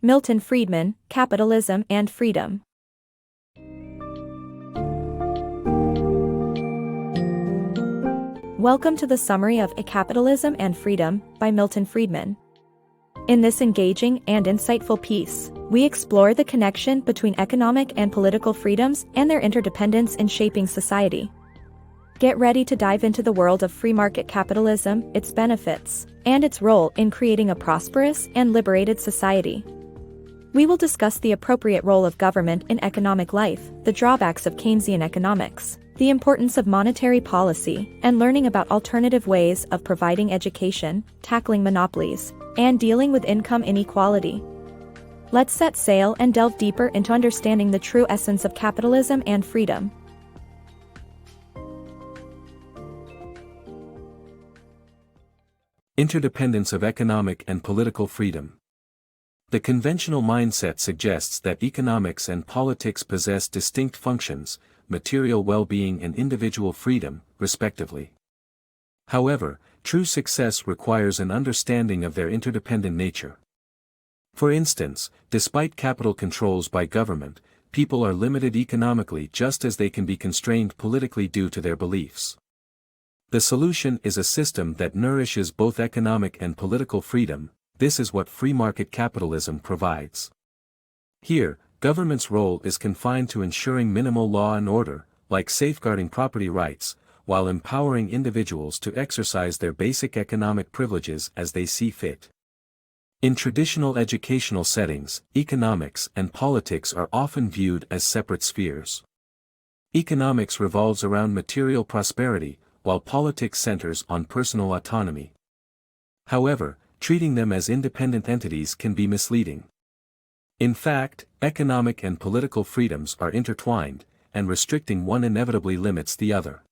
Milton Friedman, Capitalism and Freedom. Welcome to the summary of Capitalism and Freedom by Milton Friedman. In this engaging and insightful piece, we explore the connection between economic and political freedoms and their interdependence in shaping society. Get ready to dive into the world of free market capitalism, its benefits, and its role in creating a prosperous and liberated society. We will discuss the appropriate role of government in economic life, the drawbacks of Keynesian economics, the importance of monetary policy, and learning about alternative ways of providing education, tackling monopolies, and dealing with income inequality. Let's set sail and delve deeper into understanding the true essence of capitalism and freedom. Interdependence of economic and political freedom. The conventional mindset suggests that economics and politics possess distinct functions, material well-being and individual freedom, respectively. However, true success requires an understanding of their interdependent nature. For instance, despite capital controls by government, people are limited economically just as they can be constrained politically due to their beliefs. The solution is a system that nourishes both economic and political freedom. This is what free market capitalism provides. Here, government's role is confined to ensuring minimal law and order, like safeguarding property rights, while empowering individuals to exercise their basic economic privileges as they see fit. In traditional educational settings, economics and politics are often viewed as separate spheres. Economics revolves around material prosperity, while politics centers on personal autonomy. However, treating them as independent entities can be misleading. In fact, economic and political freedoms are intertwined, and restricting one inevitably limits the other.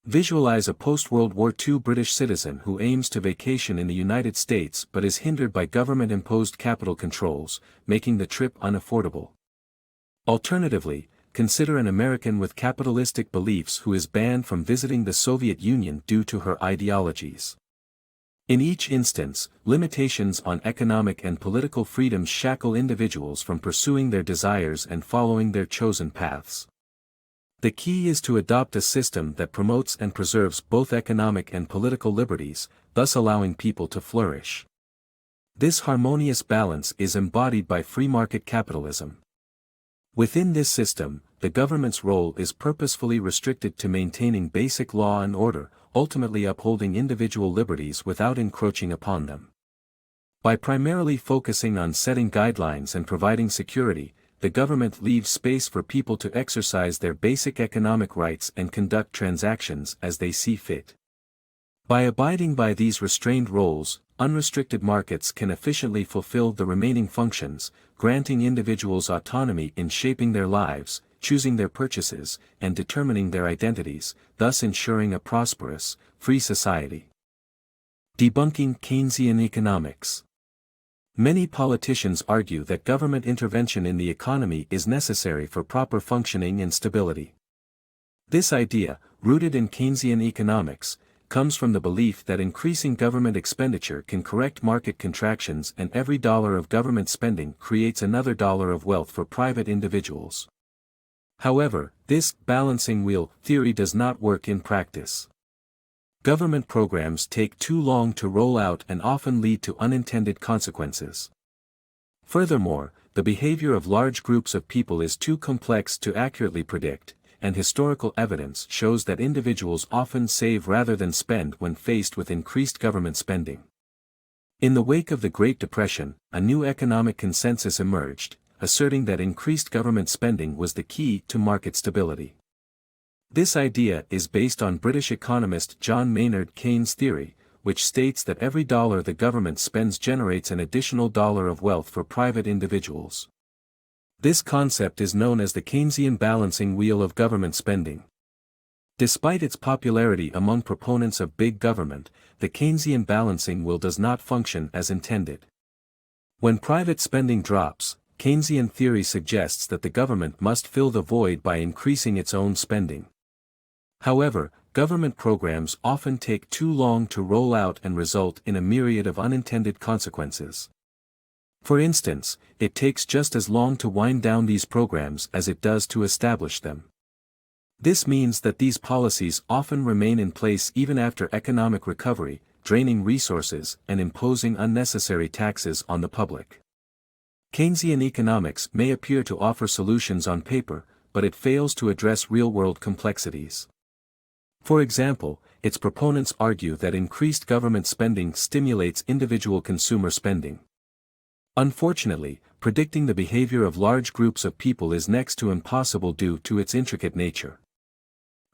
Visualize a post-World War II British citizen who aims to vacation in the United States but is hindered by government-imposed capital controls, making the trip unaffordable. Alternatively, consider an American with capitalistic beliefs who is banned from visiting the Soviet Union due to her ideologies. In each instance, limitations on economic and political freedoms shackle individuals from pursuing their desires and following their chosen paths. The key is to adopt a system that promotes and preserves both economic and political liberties, thus allowing people to flourish. This harmonious balance is embodied by free market capitalism. Within this system, the government's role is purposefully restricted to maintaining basic law and order, ultimately upholding individual liberties without encroaching upon them. By primarily focusing on setting guidelines and providing security, the government leaves space for people to exercise their basic economic rights and conduct transactions as they see fit. By abiding by these restrained roles, unrestricted markets can efficiently fulfill the remaining functions, granting individuals autonomy in shaping their lives, choosing their purchases, and determining their identities, thus ensuring a prosperous, free society. Debunking Keynesian economics. Many politicians argue that government intervention in the economy is necessary for proper functioning and stability. This idea, rooted in Keynesian economics, comes from the belief that increasing government expenditure can correct market contractions and every dollar of government spending creates another dollar of wealth for private individuals. However, this balancing wheel theory does not work in practice. Government programs take too long to roll out and often lead to unintended consequences. Furthermore, the behavior of large groups of people is too complex to accurately predict, and historical evidence shows that individuals often save rather than spend when faced with increased government spending. In the wake of the Great Depression, a new economic consensus emerged, asserting that increased government spending was the key to market stability. This idea is based on British economist John Maynard Keynes' theory, which states that every dollar the government spends generates an additional dollar of wealth for private individuals. This concept is known as the Keynesian balancing wheel of government spending. Despite its popularity among proponents of big government, the Keynesian balancing wheel does not function as intended. When private spending drops, Keynesian theory suggests that the government must fill the void by increasing its own spending. However, government programs often take too long to roll out and result in a myriad of unintended consequences. For instance, it takes just as long to wind down these programs as it does to establish them. This means that these policies often remain in place even after economic recovery, draining resources and imposing unnecessary taxes on the public. Keynesian economics may appear to offer solutions on paper, but it fails to address real-world complexities. For example, its proponents argue that increased government spending stimulates individual consumer spending. Unfortunately, predicting the behavior of large groups of people is next to impossible due to its intricate nature.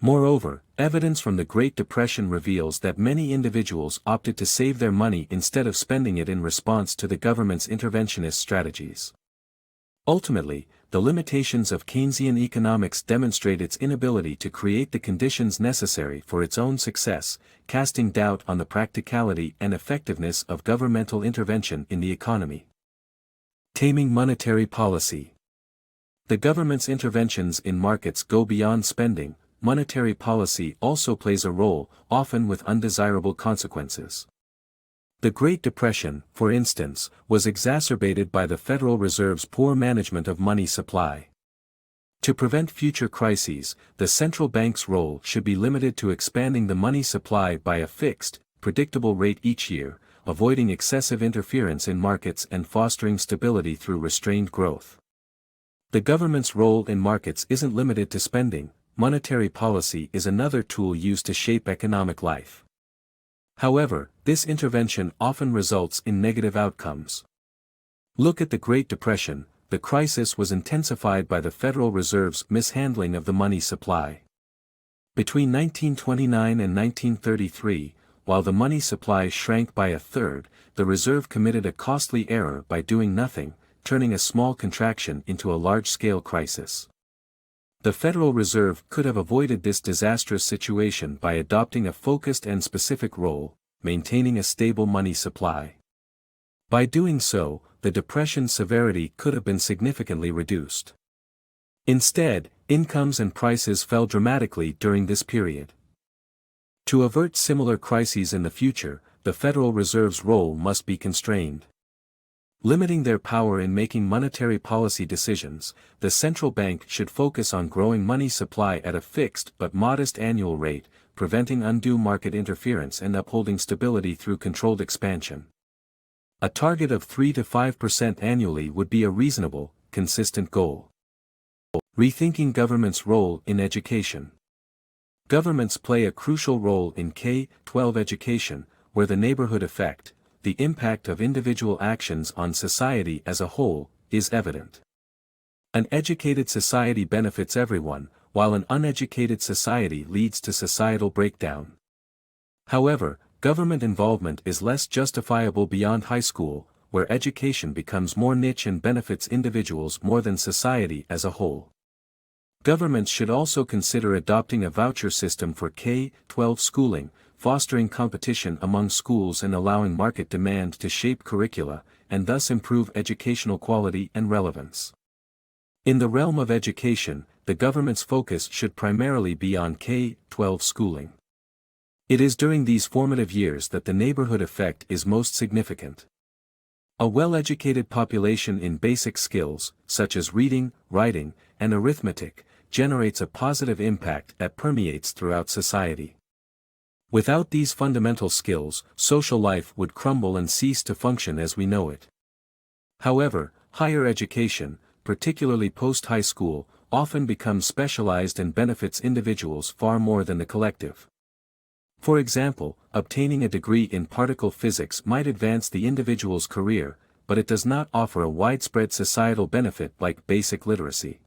Moreover, evidence from the Great Depression reveals that many individuals opted to save their money instead of spending it in response to the government's interventionist strategies. Ultimately, the limitations of Keynesian economics demonstrate its inability to create the conditions necessary for its own success, casting doubt on the practicality and effectiveness of governmental intervention in the economy. Taming monetary policy. The government's interventions in markets go beyond spending. Monetary policy also plays a role, often with undesirable consequences. The Great Depression, for instance, was exacerbated by the Federal Reserve's poor management of money supply. To prevent future crises, the central bank's role should be limited to expanding the money supply by a fixed, predictable rate each year, avoiding excessive interference in markets and fostering stability through restrained growth. The government's role in markets isn't limited to spending. Monetary policy is another tool used to shape economic life. However, this intervention often results in negative outcomes. Look at the Great Depression. The crisis was intensified by the Federal Reserve's mishandling of the money supply. Between 1929 and 1933, while the money supply shrank by a third, the Reserve committed a costly error by doing nothing, turning a small contraction into a large-scale crisis. The Federal Reserve could have avoided this disastrous situation by adopting a focused and specific role, maintaining a stable money supply. By doing so, the depression's severity could have been significantly reduced. Instead, incomes and prices fell dramatically during this period. To avert similar crises in the future, the Federal Reserve's role must be constrained. Limiting their power in making monetary policy decisions, the central bank should focus on growing money supply at a fixed but modest annual rate, preventing undue market interference and upholding stability through controlled expansion. A target of 3 to 5% annually would be a reasonable, consistent goal. Rethinking government's role in education. Governments play a crucial role in K-12 education, where the neighborhood effect, the impact of individual actions on society as a whole, is evident. An educated society benefits everyone, while an uneducated society leads to societal breakdown. However, government involvement is less justifiable beyond high school, where education becomes more niche and benefits individuals more than society as a whole. Governments should also consider adopting a voucher system for K-12 schooling, fostering competition among schools and allowing market demand to shape curricula, and thus improve educational quality and relevance. In the realm of education, the government's focus should primarily be on K-12 schooling. It is during these formative years that the neighborhood effect is most significant. A well-educated population in basic skills, such as reading, writing, and arithmetic, generates a positive impact that permeates throughout society. Without these fundamental skills, social life would crumble and cease to function as we know it. However, higher education, particularly post-high school, often becomes specialized and benefits individuals far more than the collective. For example, obtaining a degree in particle physics might advance the individual's career, but it does not offer a widespread societal benefit like basic literacy.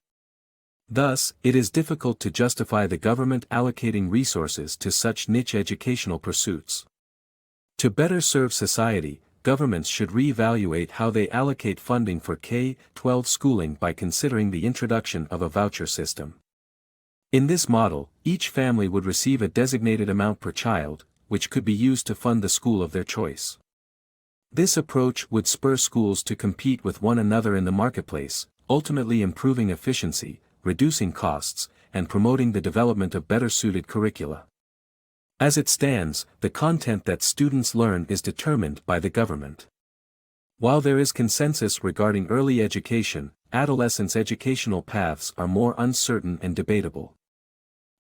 Thus, it is difficult to justify the government allocating resources to such niche educational pursuits. To better serve society, governments should reevaluate how they allocate funding for K-12 schooling by considering the introduction of a voucher system. In this model, each family would receive a designated amount per child, which could be used to fund the school of their choice. This approach would spur schools to compete with one another in the marketplace, ultimately improving efficiency, reducing costs, and promoting the development of better-suited curricula. As it stands, the content that students learn is determined by the government. While there is consensus regarding early education, adolescents' educational paths are more uncertain and debatable.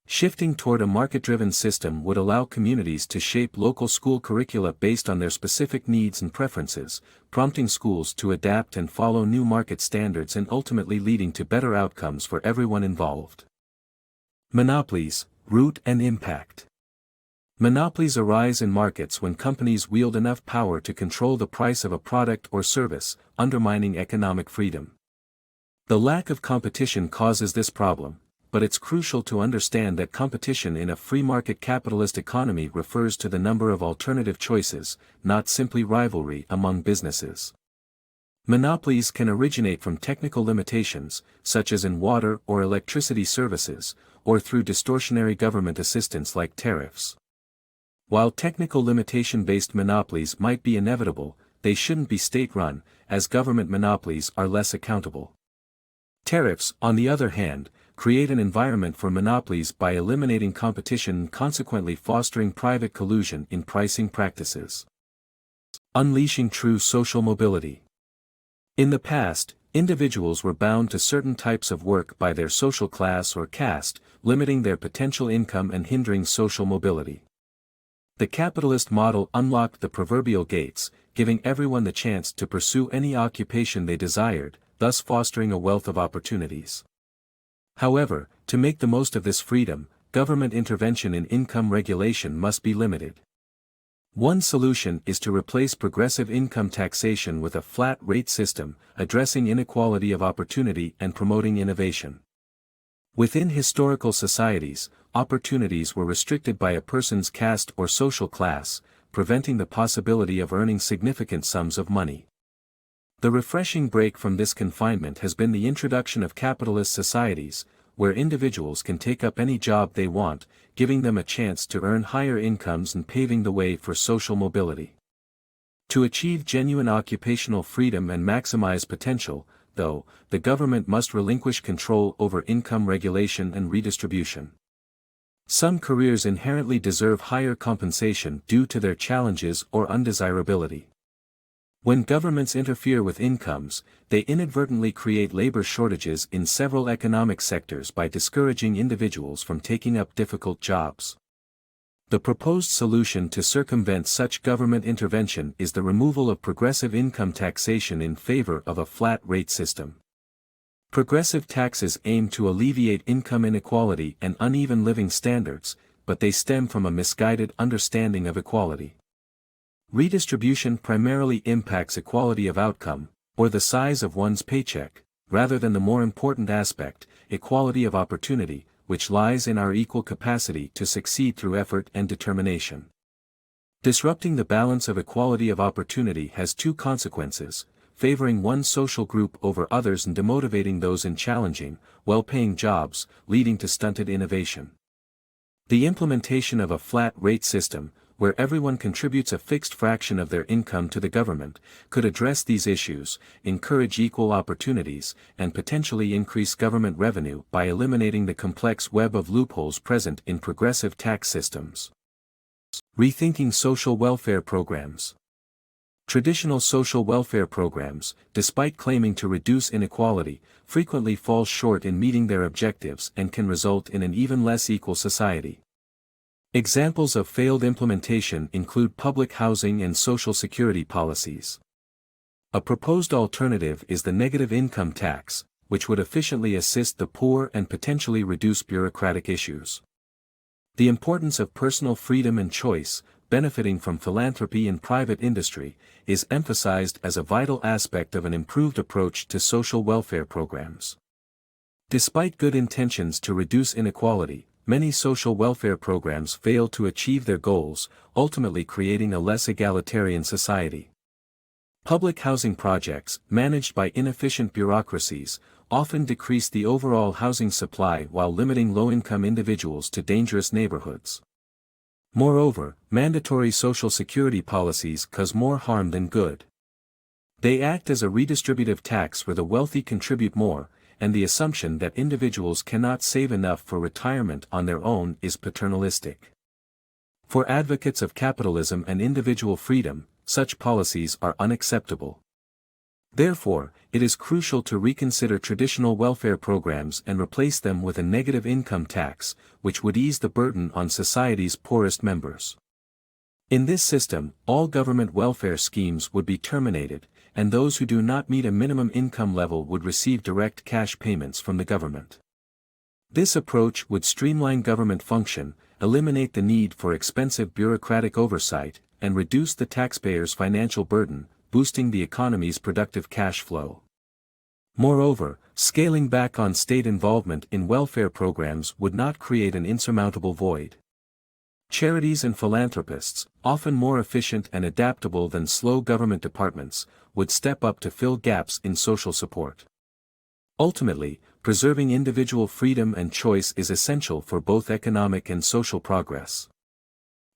Shifting toward a market-driven system would allow communities to shape local school curricula based on their specific needs and preferences, prompting schools to adapt and follow new market standards and ultimately leading to better outcomes for everyone involved. Monopolies, root and impact. Monopolies arise in markets when companies wield enough power to control the price of a product or service, undermining economic freedom. The lack of competition causes this problem, but it's crucial to understand that competition in a free market capitalist economy refers to the number of alternative choices, not simply rivalry among businesses. Monopolies can originate from technical limitations, such as in water or electricity services, or through distortionary government assistance like tariffs. While technical limitation-based monopolies might be inevitable, they shouldn't be state-run, as government monopolies are less accountable. Tariffs, on the other hand, create an environment for monopolies by eliminating competition and consequently fostering private collusion in pricing practices. Unleashing true social mobility. In the past, individuals were bound to certain types of work by their social class or caste, limiting their potential income and hindering social mobility. The capitalist model unlocked the proverbial gates, giving everyone the chance to pursue any occupation they desired, thus fostering a wealth of opportunities. However, to make the most of this freedom, government intervention in income regulation must be limited. One solution is to replace progressive income taxation with a flat-rate system, addressing inequality of opportunity and promoting innovation. Within historical societies, opportunities were restricted by a person's caste or social class, preventing the possibility of earning significant sums of money. The refreshing break from this confinement has been the introduction of capitalist societies, where individuals can take up any job they want, giving them a chance to earn higher incomes and paving the way for social mobility. To achieve genuine occupational freedom and maximize potential, though, the government must relinquish control over income regulation and redistribution. Some careers inherently deserve higher compensation due to their challenges or undesirability. When governments interfere with incomes, they inadvertently create labor shortages in several economic sectors by discouraging individuals from taking up difficult jobs. The proposed solution to circumvent such government intervention is the removal of progressive income taxation in favor of a flat-rate system. Progressive taxes aim to alleviate income inequality and uneven living standards, but they stem from a misguided understanding of equality. Redistribution primarily impacts equality of outcome, or the size of one's paycheck, rather than the more important aspect, equality of opportunity, which lies in our equal capacity to succeed through effort and determination. Disrupting the balance of equality of opportunity has two consequences: favoring one social group over others and demotivating those in challenging, well-paying jobs, leading to stunted innovation. The implementation of a flat-rate system, where everyone contributes a fixed fraction of their income to the government, could address these issues, encourage equal opportunities, and potentially increase government revenue by eliminating the complex web of loopholes present in progressive tax systems. Rethinking social welfare programs. Traditional social welfare programs, despite claiming to reduce inequality, frequently fall short in meeting their objectives and can result in an even less equal society. Examples of failed implementation include public housing and social security policies. A proposed alternative is the negative income tax, which would efficiently assist the poor and potentially reduce bureaucratic issues. The importance of personal freedom and choice, benefiting from philanthropy and private industry, is emphasized as a vital aspect of an improved approach to social welfare programs. Despite good intentions to reduce inequality, many social welfare programs fail to achieve their goals, ultimately creating a less egalitarian society. Public housing projects, managed by inefficient bureaucracies, often decrease the overall housing supply while limiting low-income individuals to dangerous neighborhoods. Moreover, mandatory social security policies cause more harm than good. They act as a redistributive tax where the wealthy contribute more, and the assumption that individuals cannot save enough for retirement on their own is paternalistic. For advocates of capitalism and individual freedom, such policies are unacceptable. Therefore, it is crucial to reconsider traditional welfare programs and replace them with a negative income tax, which would ease the burden on society's poorest members. In this system, all government welfare schemes would be terminated, and those who do not meet a minimum income level would receive direct cash payments from the government. This approach would streamline government function, eliminate the need for expensive bureaucratic oversight, and reduce the taxpayer's financial burden, boosting the economy's productive cash flow. Moreover, scaling back on state involvement in welfare programs would not create an insurmountable void. Charities and philanthropists, often more efficient and adaptable than slow government departments, would step up to fill gaps in social support. Ultimately, preserving individual freedom and choice is essential for both economic and social progress.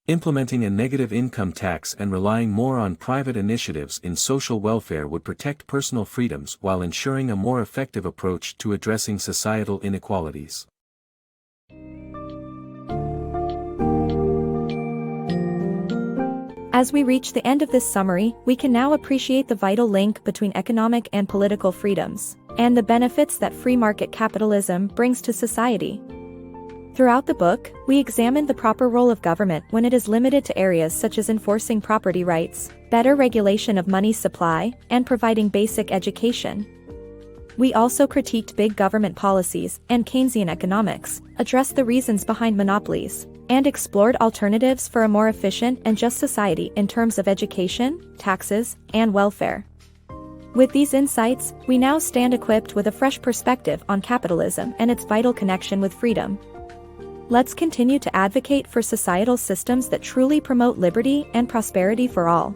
Implementing a negative income tax and relying more on private initiatives in social welfare would protect personal freedoms while ensuring a more effective approach to addressing societal inequalities. As we reach the end of this summary, we can now appreciate the vital link between economic and political freedoms, and the benefits that free market capitalism brings to society. Throughout the book, we examine the proper role of government when it is limited to areas such as enforcing property rights, better regulation of money supply, and providing basic education. We also critiqued big government policies and Keynesian economics, addressed the reasons behind monopolies, and explored alternatives for a more efficient and just society in terms of education, taxes, and welfare. With these insights, we now stand equipped with a fresh perspective on capitalism and its vital connection with freedom. Let's continue to advocate for societal systems that truly promote liberty and prosperity for all.